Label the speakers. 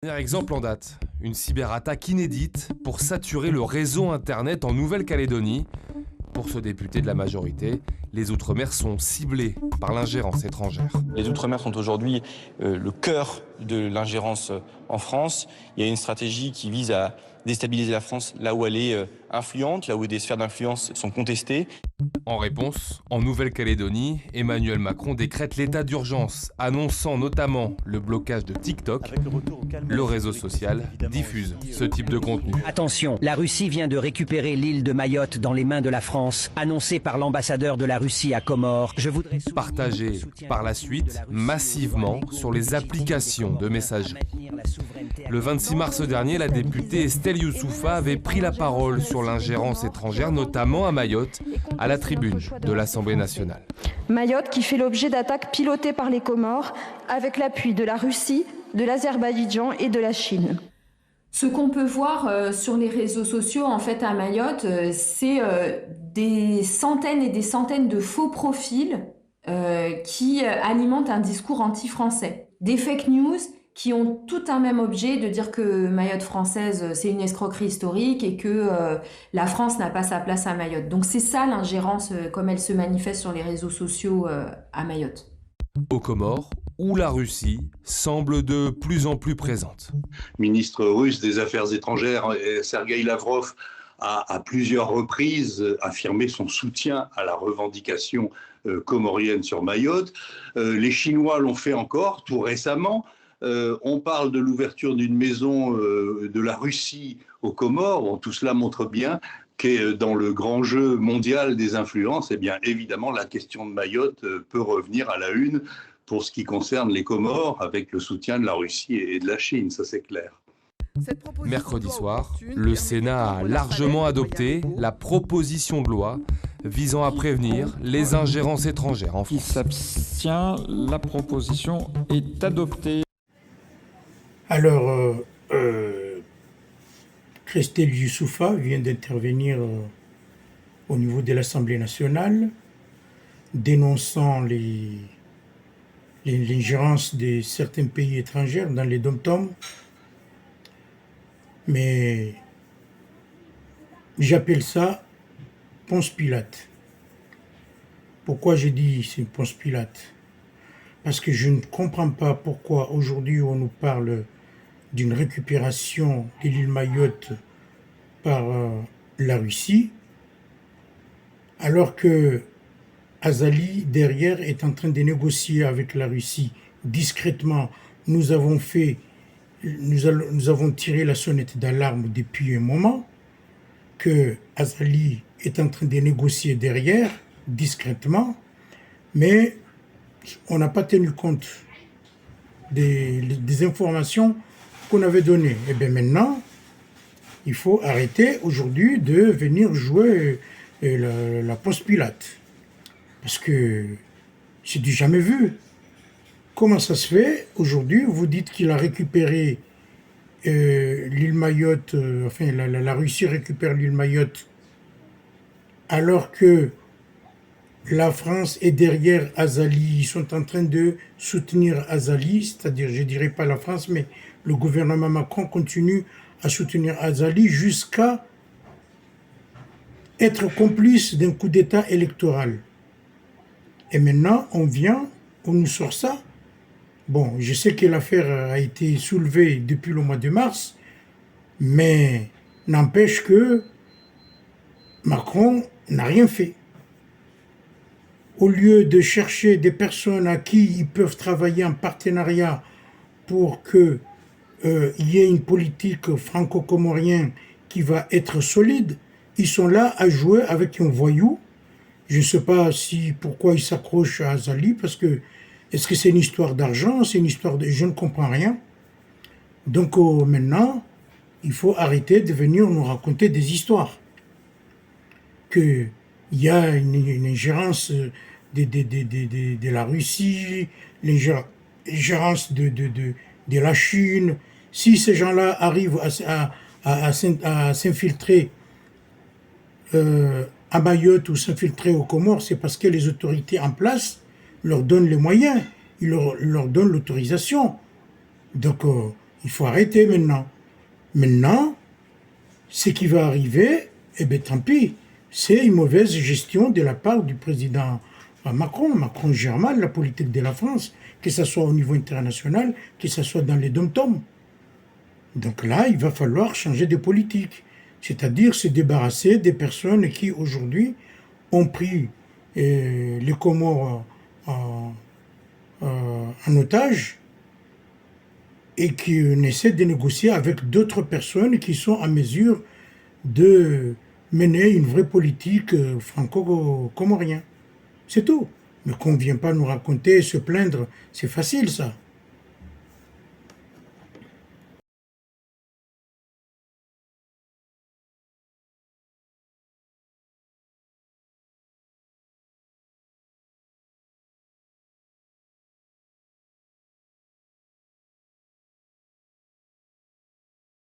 Speaker 1: Dernier exemple en date, une cyberattaque inédite pour saturer le réseau Internet en Nouvelle-Calédonie. Pour ce député de la majorité, les Outre-mer sont ciblés par l'ingérence étrangère.
Speaker 2: Les Outre-mer sont aujourd'hui le cœur de l'ingérence en France. Il y a une stratégie qui vise à déstabiliser la France là où elle est influente, là où des sphères d'influence sont contestées.
Speaker 1: En réponse, en Nouvelle-Calédonie, Emmanuel Macron décrète l'état d'urgence, annonçant notamment le blocage de TikTok. Le réseau social diffuse ce type de contenu.
Speaker 3: Attention, la Russie vient de récupérer l'île de Mayotte dans les mains de la France, annoncé par l'ambassadeur de la Russie à Comores. Je voudrais
Speaker 1: Partagé par la suite massivement sur les applications de messagerie. Le 26 mars dernier, la députée Estelle Youssouffa avait pris la parole sur l'ingérence étrangère, notamment à Mayotte, à la tribune de l'Assemblée nationale.
Speaker 4: Mayotte qui fait l'objet d'attaques pilotées par les Comores avec l'appui de la Russie, de l'Azerbaïdjan et de la Chine.
Speaker 5: Ce qu'on peut voir sur les réseaux sociaux en fait à Mayotte, c'est des centaines et des centaines de faux profils qui alimentent un discours anti-français. Des fake news qui ont tout un même objet de dire que Mayotte française, c'est une escroquerie historique et que la France n'a pas sa place à Mayotte. Donc c'est ça l'ingérence comme elle se manifeste sur les réseaux sociaux à Mayotte.
Speaker 1: Aux Comores, où la Russie semble de plus en plus présente.
Speaker 6: Le ministre russe des Affaires étrangères, Sergueï Lavrov, a à plusieurs reprises affirmé son soutien à la revendication comorienne sur Mayotte. Les Chinois l'ont fait encore tout récemment. On parle de l'ouverture d'une maison de la Russie aux Comores. Bon, tout cela montre bien que dans le grand jeu mondial des influences, eh bien, évidemment, la question de Mayotte peut revenir à la une pour ce qui concerne les Comores, avec le soutien de la Russie et de la Chine, ça c'est clair.
Speaker 1: Mercredi soir, le Sénat a largement adopté la proposition de loi visant à prévenir les ingérences étrangères en France.
Speaker 7: Qui s'abstient, la proposition est adoptée.
Speaker 8: Alors, Estelle Youssouffa vient d'intervenir au niveau de l'Assemblée nationale, dénonçant l'ingérence de certains pays étrangers dans les dom-toms. Mais j'appelle ça Ponce Pilate. Pourquoi j'ai dit c'est Ponce Pilate? Parce que je ne comprends pas pourquoi aujourd'hui on nous parle d'une récupération de l'île Mayotte par la Russie, alors que Azali, derrière, est en train de négocier avec la Russie discrètement. Nous avons tiré la sonnette d'alarme depuis un moment, que Azali est en train de négocier derrière, discrètement, mais on n'a pas tenu compte des informations qu'on avait données. Et bien maintenant, il faut arrêter aujourd'hui de venir jouer la Ponce Pilate. Parce que c'est du jamais vu. Comment ça se fait aujourd'hui? Vous dites qu'il a récupéré l'île Mayotte, la Russie récupère l'île Mayotte, alors que la France est derrière Azali, ils sont en train de soutenir Azali, c'est-à-dire, je ne dirais pas la France, mais le gouvernement Macron continue à soutenir Azali jusqu'à être complice d'un coup d'État électoral. Et maintenant, on nous sort ça. Bon, je sais que l'affaire a été soulevée depuis le mois de mars, mais n'empêche que Macron n'a rien fait. Au lieu de chercher des personnes à qui ils peuvent travailler en partenariat pour qu'il y ait une politique franco-comorienne qui va être solide, ils sont là à jouer avec un voyou. Je ne sais pas pourquoi ils s'accrochent à Azali, parce que est-ce que c'est une histoire d'argent, c'est une histoire de... Je ne comprends rien. Donc maintenant, il faut arrêter de venir nous raconter des histoires. Qu'il y a une ingérence de la Russie, l'ingérence de la Chine. Si ces gens-là arrivent à s'infiltrer à Mayotte ou s'infiltrer aux Comores, c'est parce que les autorités en place leur donnent les moyens, ils leur donnent l'autorisation. Donc Il faut arrêter maintenant. Maintenant, ce qui va arriver, eh bien tant pis, c'est une mauvaise gestion de la part du président Macron. Macron gère mal la politique de la France, que ce soit au niveau international, que ce soit dans les dom-toms. Donc là, il va falloir changer de politique, c'est-à-dire se débarrasser des personnes qui aujourd'hui ont pris les Comores en otage et qui essaient de négocier avec d'autres personnes qui sont en mesure de mener une vraie politique franco-comorienne. C'est tout. Mais qu'on ne vient pas nous raconter, se plaindre, c'est facile ça.